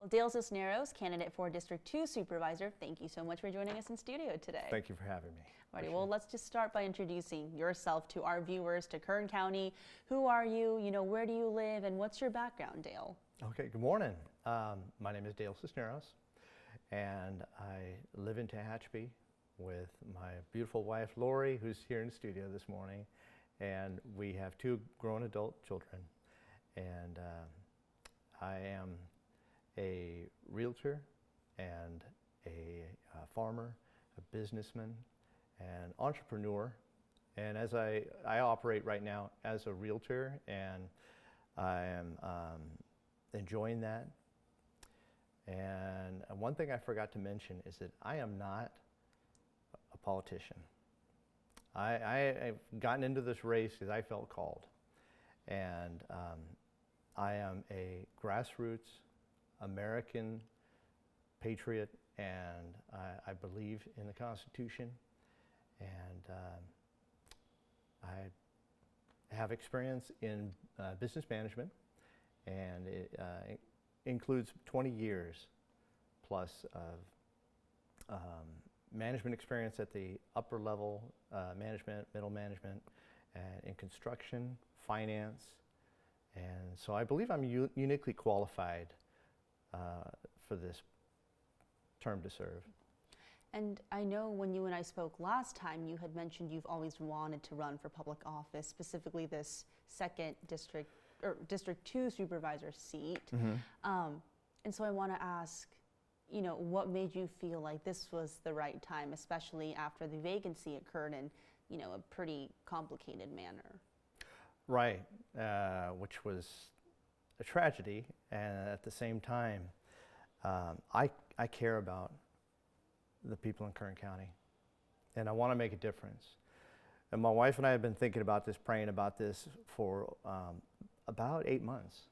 Dale Cisneros, candidate for District 2 Supervisor, thank you so much for joining us in studio today. Thank you for having me. Alrighty, well, let's just start by introducing yourself to our viewers, to Kern County. Who are you? Where do you live, and what's your background, Dale? Okay, good morning. My name is Dale Cisneros, and I live in Tehachapi with my beautiful wife, Lori, who's here in the studio this morning, and we have 2 grown adult children. And I am a realtor and a farmer, a businessman, and entrepreneur. And as I operate right now as a realtor, and I am enjoying that. And one thing I forgot to mention is that I am not a politician. I've gotten into this race because I felt called. And I am a grassroots American patriot, and I believe in the Constitution, and I have experience in business management, and it includes 20 years plus of management experience at the upper level management, middle management, and in construction, finance. And so I believe I'm uniquely qualified for this term to serve. And I know when you and I spoke last time, you had mentioned you've always wanted to run for public office, specifically this 2nd district, or District 2 Supervisor seat. Mm-hmm. And so I want to ask, what made you feel like this was the right time, especially after the vacancy occurred in, a pretty complicated manner? Right, which was a tragedy, and at the same time, I care about the people in Kern County, and I want to make a difference. And my wife and I have been thinking about this, praying about this for about 8 months,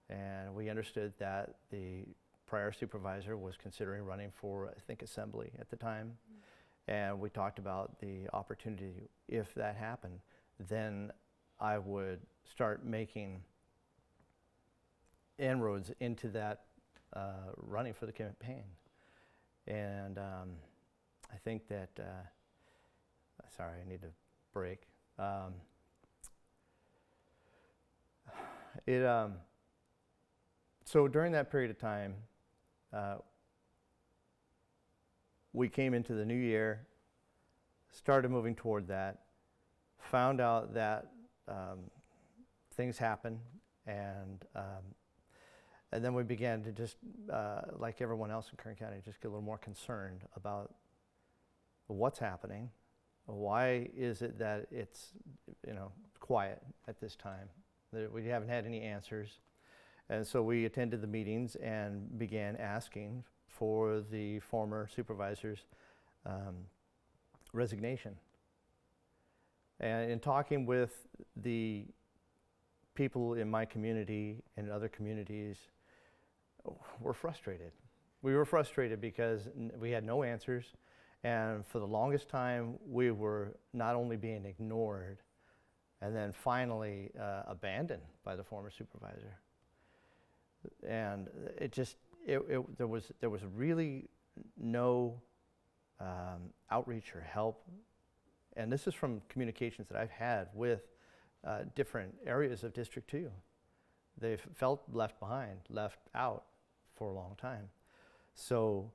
and we understood that the prior supervisor was considering running for, I think, Assembly at the time, and we talked about the opportunity. If that happened, then I would start making inroads into that running for the campaign. And I think that, sorry, I need to break. So during that period of time, we came into the new year, started moving toward that, found out that things happen, and then we began to just, like everyone else in Kern County, just get a little more concerned about what's happening. Why is it that it's quiet at this time? That we haven't had any answers. And so we attended the meetings and began asking for the former supervisor's resignation. And in talking with the people in my community and other communities, we're frustrated. We were frustrated because we had no answers, and for the longest time we were not only being ignored, and then finally abandoned by the former supervisor. And there was really no outreach or help. And this is from communications that I've had with different areas of District 2. They've felt left behind, left out for a long time. So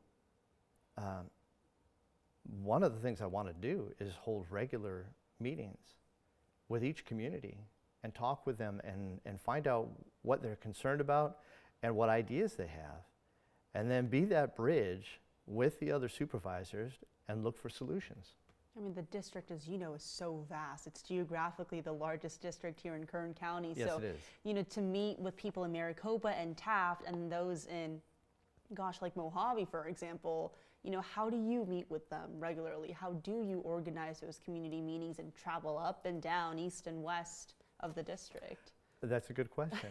one of the things I want to do is hold regular meetings with each community and talk with them and find out what they're concerned about and what ideas they have, and then be that bridge with the other supervisors and look for solutions. I mean, the district, as you know, is so vast. It's geographically the largest district here in Kern County. Yes, so, it is. To meet with people in Maricopa and Taft and those in, like Mojave, for example, how do you meet with them regularly? How do you organize those community meetings and travel up and down, east and west of the district? That's a good question.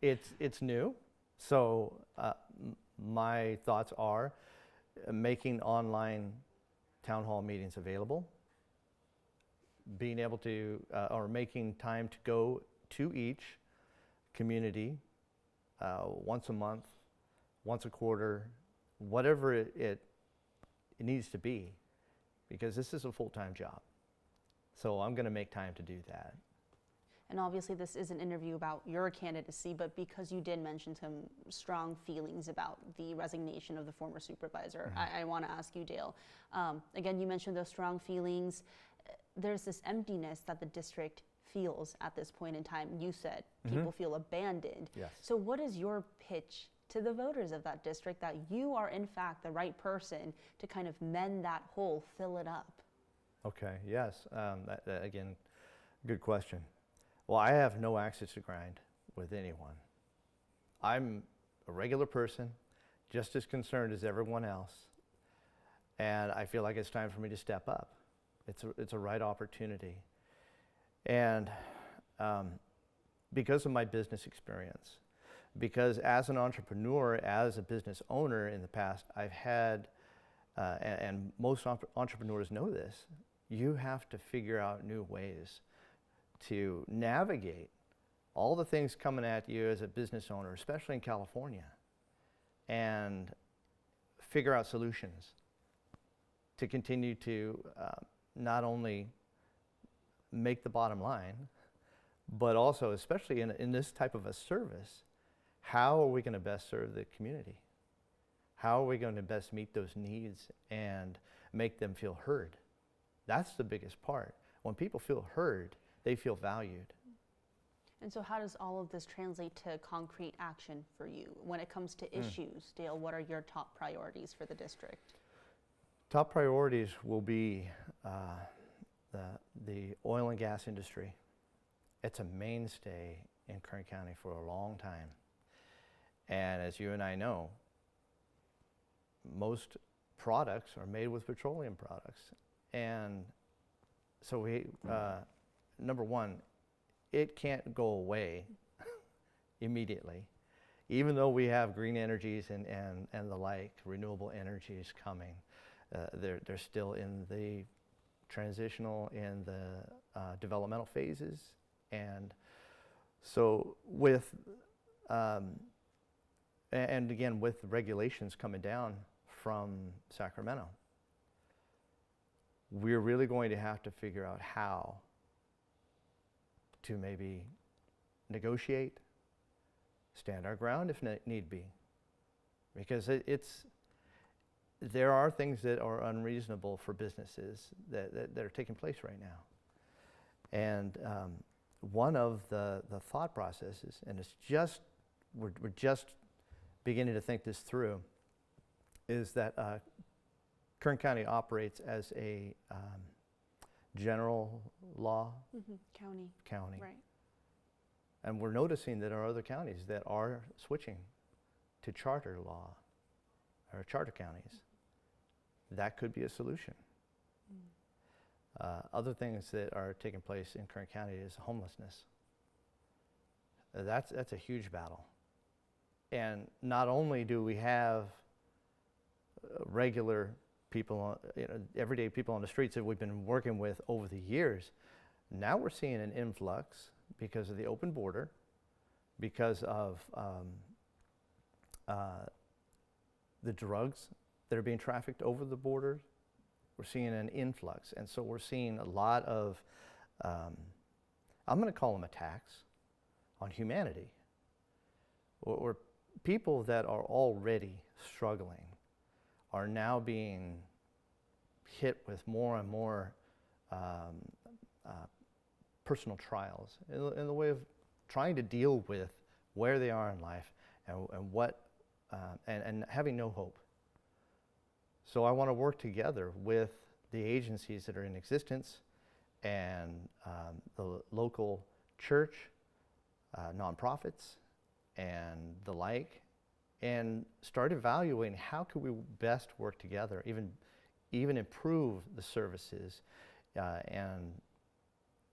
It's new. So my thoughts are making online town hall meetings available, being able to, or making time to go to each community once a month once a quarter, whatever it needs to be, because this is a full-time job. So I'm going to make time to do that. And obviously this is an interview about your candidacy, but because you did mention some strong feelings about the resignation of the former supervisor, I want to ask you, Dale. Again, you mentioned those strong feelings. There's this emptiness that the district feels at this point in time. You said people feel abandoned. Yes. So what is your pitch to the voters of that district that you are in fact the right person to kind of mend that hole, fill it up? Okay, yes. Again, good question. Well, I have no axes to grind with anyone. I'm a regular person, just as concerned as everyone else, and I feel like it's time for me to step up. It's a right opportunity. And because of my business experience, because as an entrepreneur, as a business owner in the past, I've had, and most entrepreneurs know this, you have to figure out new ways to navigate all the things coming at you as a business owner, especially in California, and figure out solutions to continue to not only make the bottom line, but also, especially in this type of a service, how are we going to best serve the community? How are we going to best meet those needs and make them feel heard? That's the biggest part. When people feel heard, they feel valued. And so how does all of this translate to concrete action for you? When it comes to issues, Dale, what are your top priorities for the district? Top priorities will be the oil and gas industry. It's a mainstay in Kern County for a long time. And as you and I know, most products are made with petroleum products. And so we, number one, it can't go away immediately. Even though we have green energies and the like, renewable energies coming, they're still in the transitional and the developmental phases. And so with, and again, with regulations coming down from Sacramento, we're really going to have to figure out how to maybe negotiate, stand our ground if need be. Because there are things that are unreasonable for businesses that are taking place right now. And one of the thought processes, and it's just, we're just beginning to think this through, is that Kern County operates as a general law county. Right. And we're noticing that there are other counties that are switching to charter law, or charter counties. That could be a solution. Other things that are taking place in Kern County is homelessness. That's a huge battle. And not only do we have regular people, everyday people on the streets that we've been working with over the years, now we're seeing an influx because of the open border, because of the drugs that are being trafficked over the border. We're seeing an influx. And so we're seeing a lot of, I'm going to call them attacks on humanity, or people that are already struggling are now being hit with more and more personal trials in the way of trying to deal with where they are in life and what and having no hope. So I want to work together with the agencies that are in existence and the local church, nonprofits, and the like, and start evaluating how could we best work together, even improve the services and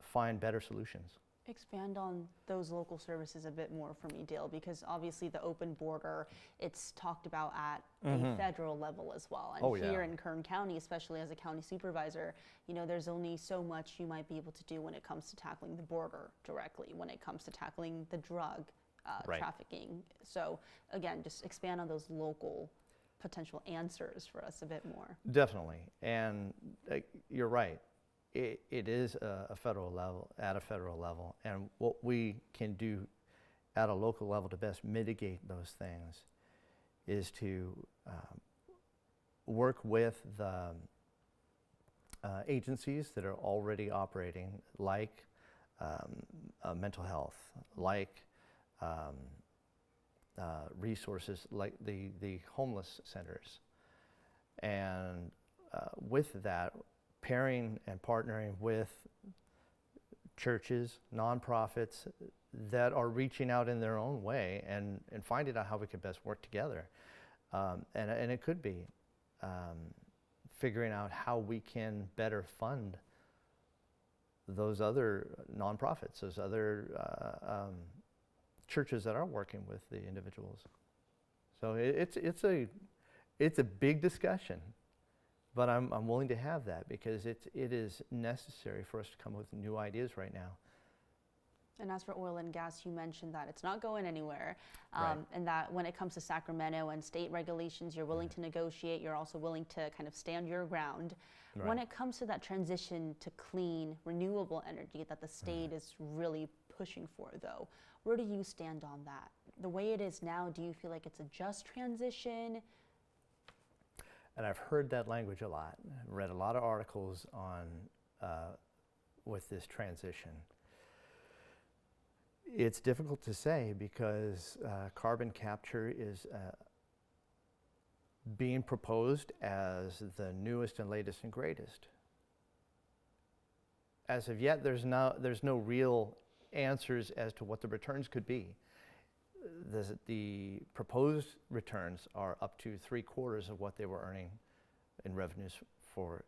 find better solutions. Expand on those local services a bit more for me, Dale, because obviously the open border, it's talked about at a federal level as well. And here in Kern County, especially as a county supervisor, there's only so much you might be able to do when it comes to tackling the border directly, when it comes to tackling the drug Right. trafficking. So again, just expand on those local potential answers for us a bit more. Definitely, and you're right. It is a federal level, at a federal level, and what we can do at a local level to best mitigate those things is to work with the agencies that are already operating, like mental health, like resources like the homeless centers. And with that, pairing and partnering with churches, nonprofits that are reaching out in their own way and finding out how we can best work together. And it could be figuring out how we can better fund those other nonprofits, those other churches that are working with the individuals. So it's a big discussion, but I'm willing to have that because it is necessary for us to come with new ideas right now. And as for oil and gas, you mentioned that it's not going anywhere, Right. and that when it comes to Sacramento and state regulations, you're willing to negotiate, you're also willing to kind of stand your ground. Right. When it comes to that transition to clean, renewable energy that the state is really pushing for, though, where do you stand on that? The way it is now, do you feel like it's a just transition? And I've heard that language a lot. I've read a lot of articles on with this transition. It's difficult to say because carbon capture is being proposed as the newest and latest and greatest. As of yet, there's no real answers as to what the returns could be. The proposed returns are up to 3/4 of what they were earning in revenues for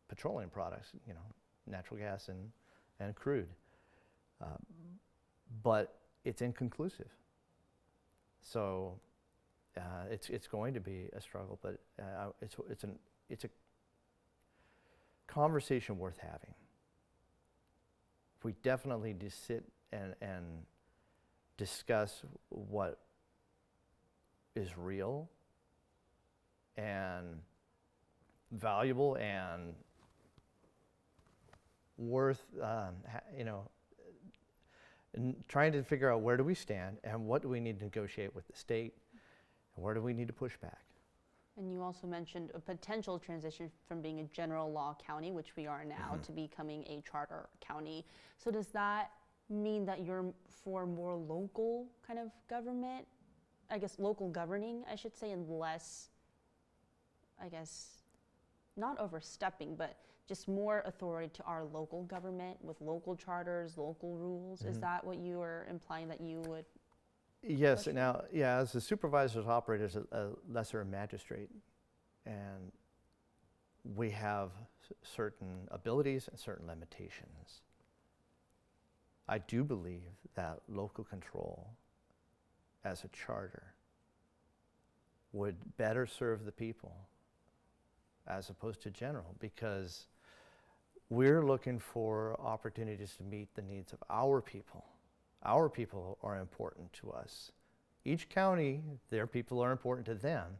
petroleum products, natural gas and crude. But it's inconclusive. So it's going to be a struggle, but it's a conversation worth having. We definitely need to sit and discuss what is real and valuable and worth, and trying to figure out where do we stand and what do we need to negotiate with the state and where do we need to push back. And you also mentioned a potential transition from being a general law county, which we are now, to becoming a charter county. So does that mean that you're for more local kind of government? I guess local governing, I should say, and less, I guess, not overstepping, but just more authority to our local government with local charters, local rules. Is that what you are implying that you would? Yes, now, yeah, as the supervisors operate as a lesser magistrate, and we have certain abilities and certain limitations. I do believe that local control as a charter would better serve the people as opposed to general, because we're looking for opportunities to meet the needs of our people. Our people are important to us. Each county, their people are important to them,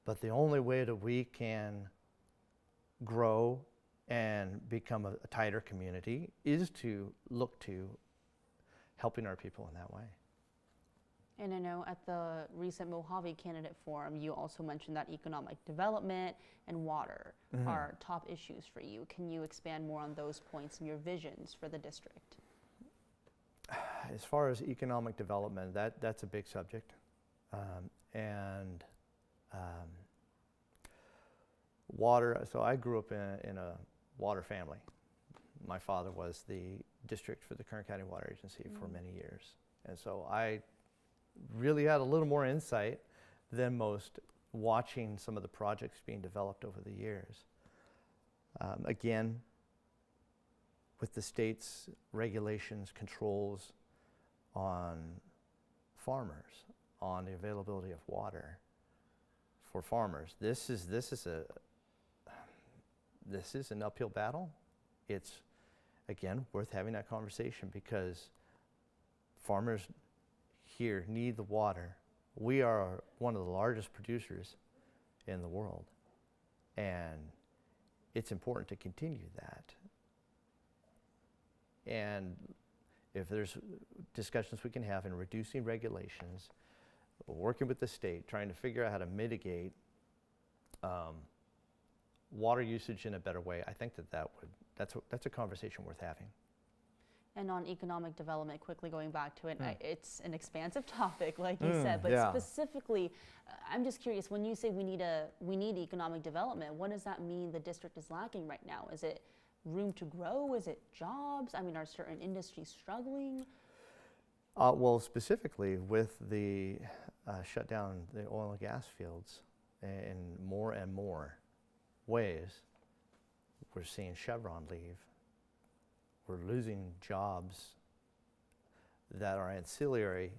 but the only way that we can grow and become a tighter community is to look to helping our people in that way. And I know at the recent Mojave Candidate Forum, you also mentioned that economic development and water are top issues for you. Can you expand more on those points and your visions for the district? As far as economic development, that's a big subject. Water, so I grew up in a water family. My father was the district for the Kern County Water Agency for many years. And so I really had a little more insight than most watching some of the projects being developed over the years. Again, with the state's regulations, controls on farmers, on the availability of water for farmers, this is an uphill battle. It's, again, worth having that conversation because farmers here need the water. We are one of the largest producers in the world, and it's important to continue that. And if there's discussions we can have in reducing regulations, working with the state, trying to figure out how to mitigate water usage in a better way, I think that's a conversation worth having. And on economic development, quickly going back to it, it's an expansive topic, like you said, but specifically, I'm just curious, when you say we need economic development, what does that mean the district is lacking right now? Is it room to grow? Is it jobs? I mean, are certain industries struggling? Well, specifically with the shutdown the oil and gas fields in more and more ways, we're seeing Chevron leave. We're losing jobs that are ancillary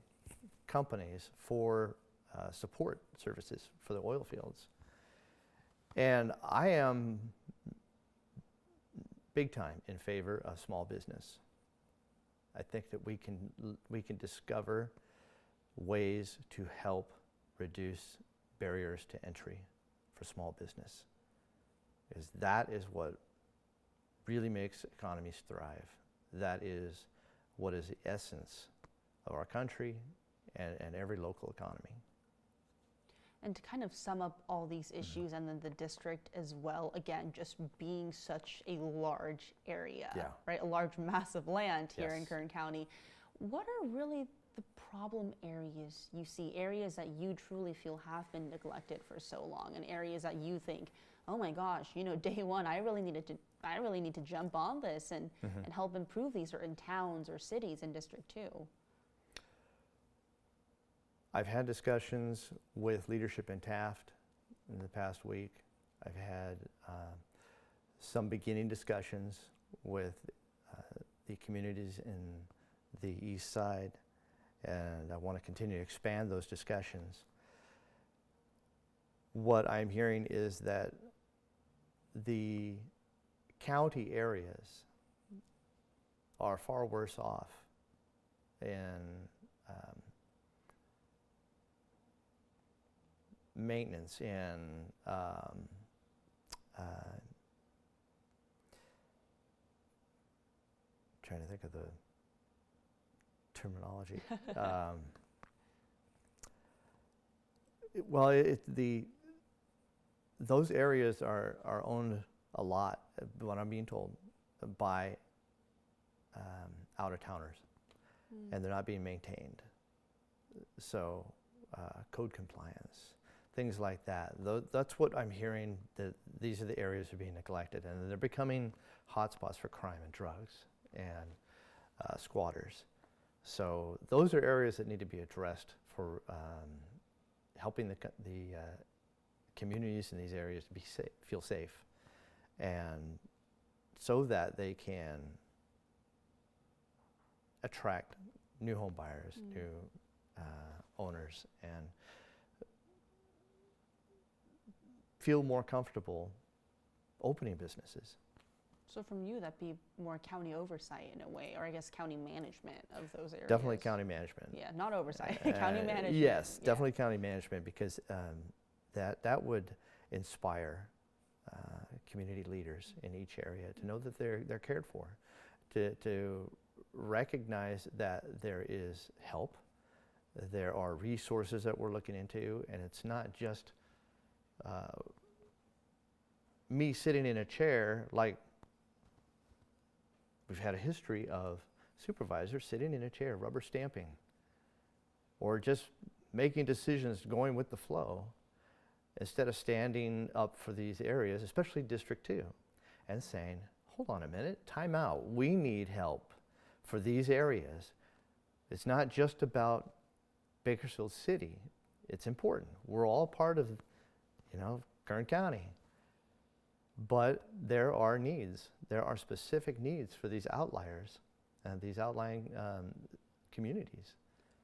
companies for support services for the oil fields. And I am big time in favor of small business. I think that we can discover ways to help reduce barriers to entry for small business, because that is what really makes economies thrive. That is what is the essence of our country and every local economy. And to kind of sum up all these issues and then the district as well, again, just being such a large area, right? A large mass of land here in Kern County. What are really the problem areas you see, areas that you truly feel have been neglected for so long, and areas that you think, oh my gosh, you know, day one, I really need to jump on this and help improve these, or in towns or cities in District 2? I've had discussions with leadership in Taft in the past week. I've had some beginning discussions with the communities in the east side, and I want to continue to expand those discussions. What I'm hearing is that the county areas are far worse off in maintenance and trying to think of the terminology. Those areas are owned a lot, what I'm being told, by out-of-towners, and they're not being maintained. So code compliance, things like that. That's what I'm hearing, that these are the areas that are being neglected, and they're becoming hotspots for crime and drugs and squatters. So those are areas that need to be addressed for helping the communities in these areas to be feel safe, and so that they can attract new home buyers, new owners, and feel more comfortable opening businesses. So from you, that'd be more county oversight in a way, or I guess county management of those areas. Definitely county management. Yeah, not oversight, county management. Yes, definitely county management, because that would inspire community leaders in each area to know that they're cared for, to recognize that there is help, there are resources that we're looking into, and it's not just me sitting in a chair. Like, we've had a history of supervisors sitting in a chair, rubber stamping, or just making decisions going with the flow, instead of standing up for these areas, especially District 2, and saying, hold on a minute, time out. We need help for these areas. It's not just about Bakersfield City. It's important. We're all part of, Kern County. But there are needs. There are specific needs for these outliers and these outlying communities.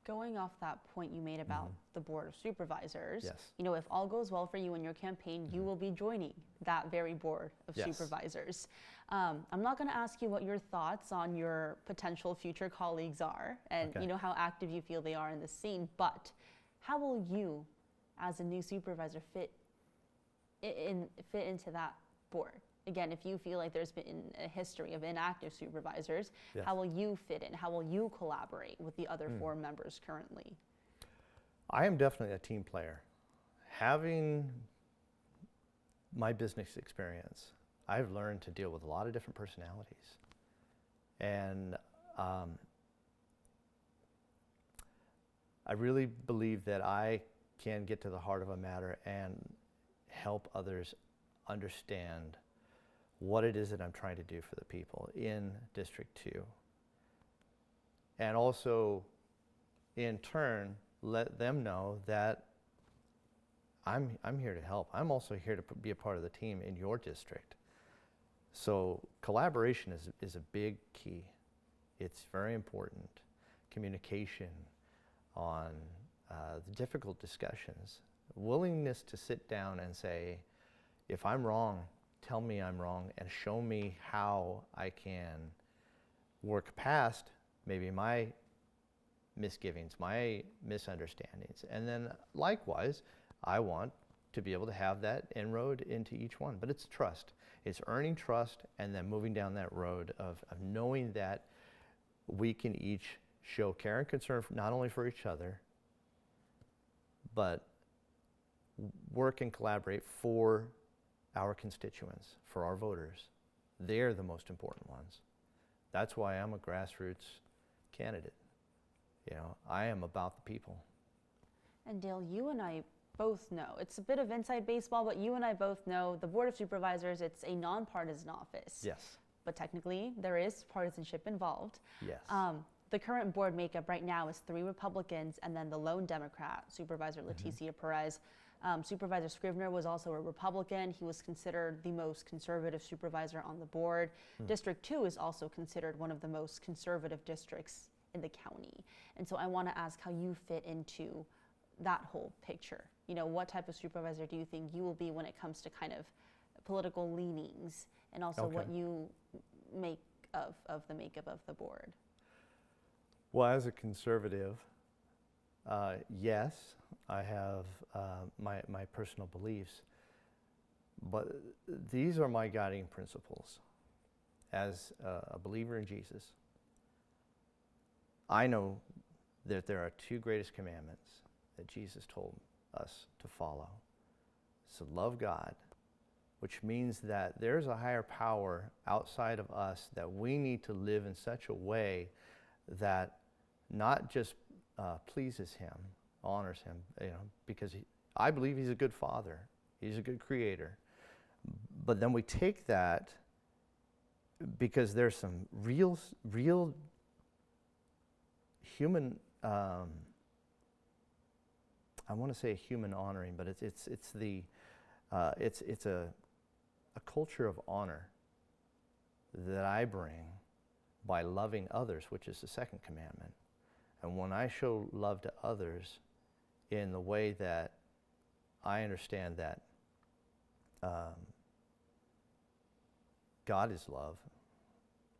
Going off that point you made about the Board of Supervisors, Yes. you know, if all goes well for you in your campaign, you will be joining that very Board of Yes. Supervisors. I'm not going to ask you what your thoughts on your potential future colleagues are and, Okay. you know, how active you feel they are in the scene, but how will you, as a new supervisor, fit into that board? Again, if you feel like there's been a history of inactive supervisors, Yes. how will you fit in? How will you collaborate with the other 4 members currently? I am definitely a team player. Having my business experience, I've learned to deal with a lot of different personalities. And I really believe that I can get to the heart of a matter and help others understand what it is that I'm trying to do for the people in District 2. And also, in turn, let them know that I'm here to help. I'm also here to be a part of the team in your district. So collaboration is a big key. It's very important. Communication on the difficult discussions. Willingness to sit down and say, if I'm wrong, tell me I'm wrong and show me how I can work past maybe my misgivings, my misunderstandings. And then likewise, I want to be able to have that inroad into each one. But it's trust. It's earning trust and then moving down that road of knowing that we can each show care and concern not only for each other, but work and collaborate for our constituents, for our voters. They're the most important ones. That's why I'm a grassroots candidate. You know, I am about the people. And Dale, you and I both know, it's a bit of inside baseball, but you and I both know the Board of Supervisors, it's a nonpartisan office. Yes. But technically, there is partisanship involved. Yes. The current board makeup right now is 3 Republicans and then the lone Democrat, Supervisor Leticia Perez. Supervisor Scrivener was also a Republican. He was considered the most conservative supervisor on the board. District 2 is also considered one of the most conservative districts in the county. And so I want to ask how you fit into that whole picture. You know, what type of supervisor do you think you will be when it comes to kind of political leanings and also what you make of the makeup of the board? Well, as a conservative, yes, I have my personal beliefs, but these are my guiding principles. As a believer in Jesus, I know that there are 2 greatest commandments that Jesus told us to follow. So love God, which means that there's a higher power outside of us that we need to live in such a way that not just pleases him, honors him, you know, because I believe he's a good father, he's a good creator. But then we take that because there's some real human, I want to say human honoring, but it's a culture of honor that I bring by loving others, which is the 2nd commandment. And when I show love to others in the way that I understand that God is love,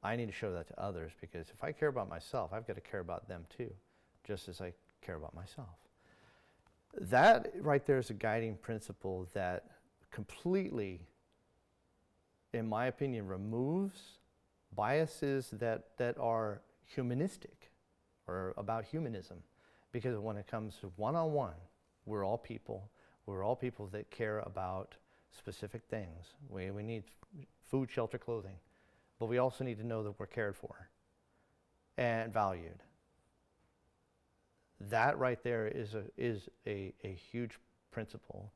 I need to show that to others, because if I care about myself, I've got to care about them too, just as I care about myself. That right there is a guiding principle that completely, in my opinion, removes biases that are humanistic or about humanism. Because when it comes to one-on-one, we're all people. We're all people that care about specific things. We need food, shelter, clothing. But we also need to know that we're cared for and valued. That right there is a huge principle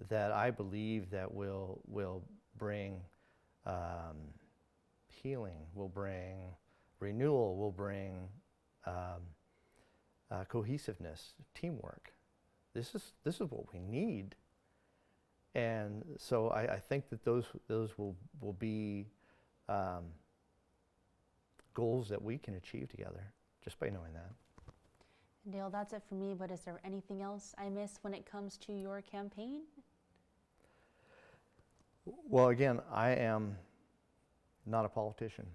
that I believe that will bring healing, will bring renewal, will bring cohesiveness, teamwork. This is what we need. And so I think that those will be goals that we can achieve together just by knowing that. Dale, that's it for me, but is there anything else I missed when it comes to your campaign? Well, again, I am not a politician.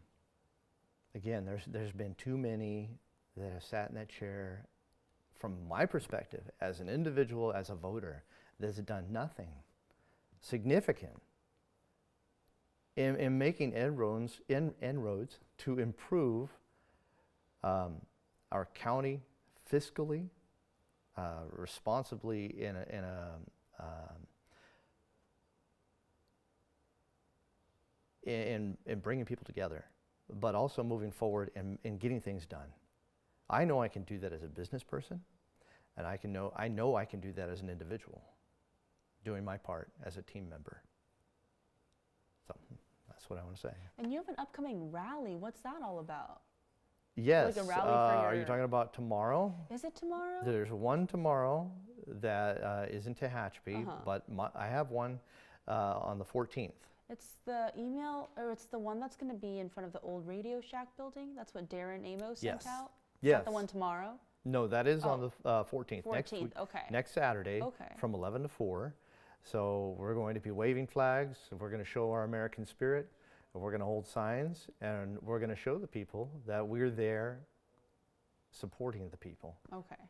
Again, there's been too many that have sat in that chair, from my perspective, as an individual, as a voter, that has done nothing significant in making inroads to improve our county fiscally, responsibly in bringing people together, but also moving forward and getting things done. I know I can do that as a business person, and I know I can do that as an individual, doing my part as a team member. So that's what I want to say. And you have an upcoming rally. What's that all about? Yes. Like a rally for Are you talking about tomorrow? Is it tomorrow? There's one tomorrow that is in Tehachapi, but I have one on the 14th. It's the email, or it's the one that's going to be in front of the old Radio Shack building. That's what Darren Amos sent out. Is that the one tomorrow? No, that is on the 14th. 14th, next week, okay. Next Saturday from 11 to 4. So we're going to be waving flags, and we're going to show our American spirit, and we're going to hold signs, and we're going to show the people that we're there supporting the people. Okay.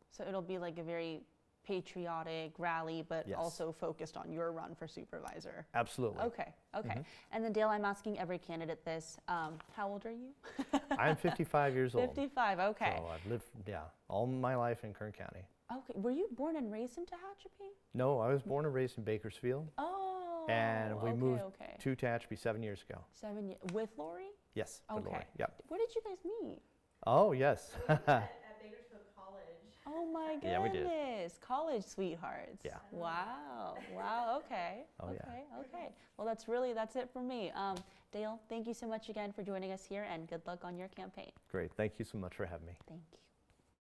So it'll be like a very patriotic rally, but also focused on your run for supervisor. Absolutely. Okay, okay. And then Dale, I'm asking every candidate this. How old are you? I'm 55 years old. 55, okay. So I've lived, all my life in Kern County. Okay, were you born and raised in Tehachapi? No, I was born and raised in Bakersfield. Oh, and we moved to Tehachapi 7 years ago. 7 years, with Lori? Yes, with Lori, yep. Where did you guys meet? Oh, yes. At Bakersfield College. Oh my goodness. Yeah, we did. College sweethearts. Yeah. Wow. Wow. Okay. Oh, okay. yeah. Okay. Well, that's it for me. Dale, thank you so much again for joining us here, and good luck on your campaign. Great. Thank you so much for having me. Thank you.